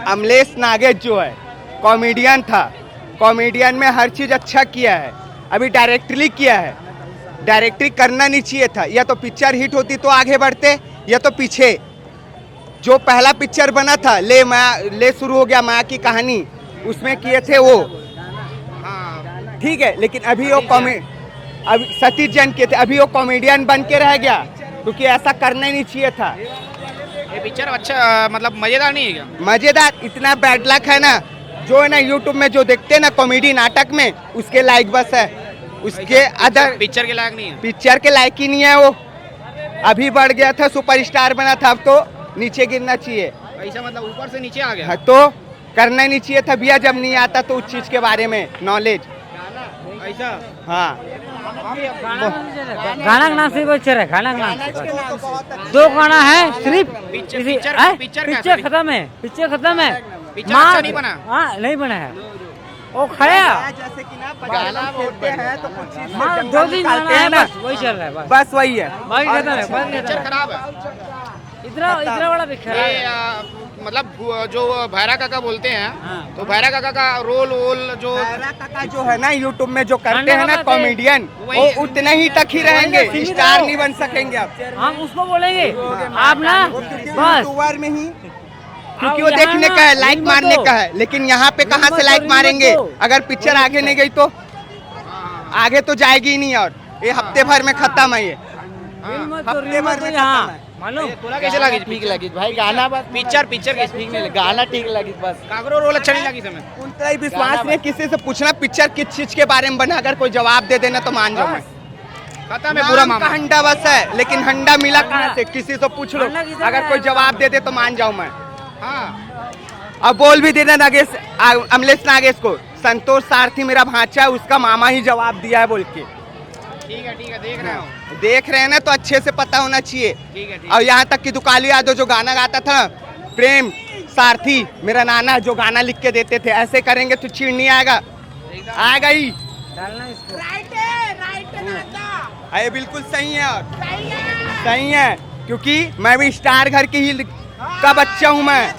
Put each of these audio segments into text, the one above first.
अमलेश नागेश जो है कॉमेडियन था, कॉमेडियन में हर चीज़ अच्छा किया है, अभी डायरेक्टली किया है। डायरेक्टरी करना नहीं चाहिए था, या तो पिक्चर हिट होती तो आगे बढ़ते, या तो पीछे। जो पहला पिक्चर बना था ले शुरू हो गया माया की कहानी, उसमें किए थे वो, ठीक है। लेकिन अभी वो अभी सतीश जैन किए थे, अभी वो कॉमेडियन बन के रह गया, क्योंकि ऐसा करना ही नहीं चाहिए था। ये पिक्चर अच्छा मतलब मजेदार नहीं है क्या? मजेदार इतना बैड लक है ना, जो है ना यूट्यूब में जो देखते हैं ना कॉमेडी नाटक में, उसके लायक बस है, उसके अदर पिक्चर के लायक नहीं है। पिक्चर के लायक ही नहीं है वो। अभी बढ़ गया था, सुपरस्टार बना था, अब तो नीचे गिरना चाहिए। ऐसा मतलब ऊपर से नीचे आ गया। हाँ, तो करना ही नहीं चाहिए था भैया, जब नहीं आता तो उस चीज के बारे में नॉलेज। ऐसा हाँ, गाना का नाम सिर्फ पिक्चर है, गाना का नाम दो गाना है सिर्फ। पिक्चर खत्म है, पिक्चर खत्म है। पिक्चर अच्छा नहीं बना। हाँ नहीं बना है, वो खड़ा जैसे कि ना गाना बोलते हैं तो कुछ चीज हाँ, दो दिन गाना है बस, वही चल रहा है बस वही है। बाकी खत्म है, बस पिक्चर खराब है। इतना बड़ा पिक्चर ये है। मतलब जो भैरा काका बोलते हैं, हाँ। तो भैरा काका का रोल जो काका जो है ना यूट्यूब में जो करते हैं ना काका कॉमेडियन, वो उतने ही तक ही रहेंगे, स्टार नहीं बन सकेंगे अब। हम उसको बोलेंगे आप ना बस यूट्यूबर में ही, क्योंकि वो देखने का है, लाइक मारने का है। लेकिन यहाँ पे कहाँ से लाइक मारेंगे? अगर पिक्चर आगे नहीं गई तो आगे तो जाएगी ही नहीं, और ये हफ्ते भर में खत्म है। ये हफ्ते भर में खत्म है। मालूम तोला कैसे लगी? ठीक लगी भाई गाना, बस पिक्चर कैसे ठीक नहीं लगी, गाना ठीक लगी बस। काकरो रोल अच्छा नहीं लगी समय। उनका ही विश्वास नहीं, किसी से पूछना पिक्चर किस चीज के बारे में बना, अगर कोई जवाब दे देना तो मान जाओ। मैं खत्म है पूरा मामला। हंडा बस है, लेकिन हंडा मिला कहाँ से? किसी से पूछ लो, अगर कोई जवाब दे दे तो मान जाऊं मैं। हाँ, अब बोल भी देना नागेश, अमलेश नागेश को, संतोष सारथी मेरा भांचा है, उसका मामा ही जवाब दिया है बोल के। ठीक है देख रहे हो। देख रहे हैं ना, तो अच्छे से पता होना चाहिए। ठीक है और यहाँ तक कि दुकाली यादव जो गाना गाता था ना, प्रेम सारथी मेरा नाना, जो गाना लिख के देते थे, ऐसे करेंगे तो चीड़ नहीं आएगा, आएगा ही। डालना इसको। अरे बिल्कुल सही है, और सही है, क्योंकि मैं भी स्टार घर की ही का बच्चा हूँ। मैं,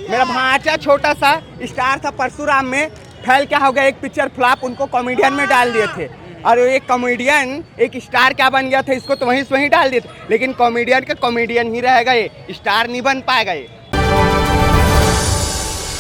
मेरा भांचा छोटा सा स्टार था परशुराम में, फैल क्या हो गया, एक पिक्चर फ्लॉप, उनको कॉमेडियन में डाल दिए थे, और एक कॉमेडियन एक स्टार क्या बन गया था, इसको तो वहीं से वहीं डाल दिए थे। लेकिन कॉमेडियन का कॉमेडियन ही रहेगा, ये स्टार नहीं बन पाएगा ये।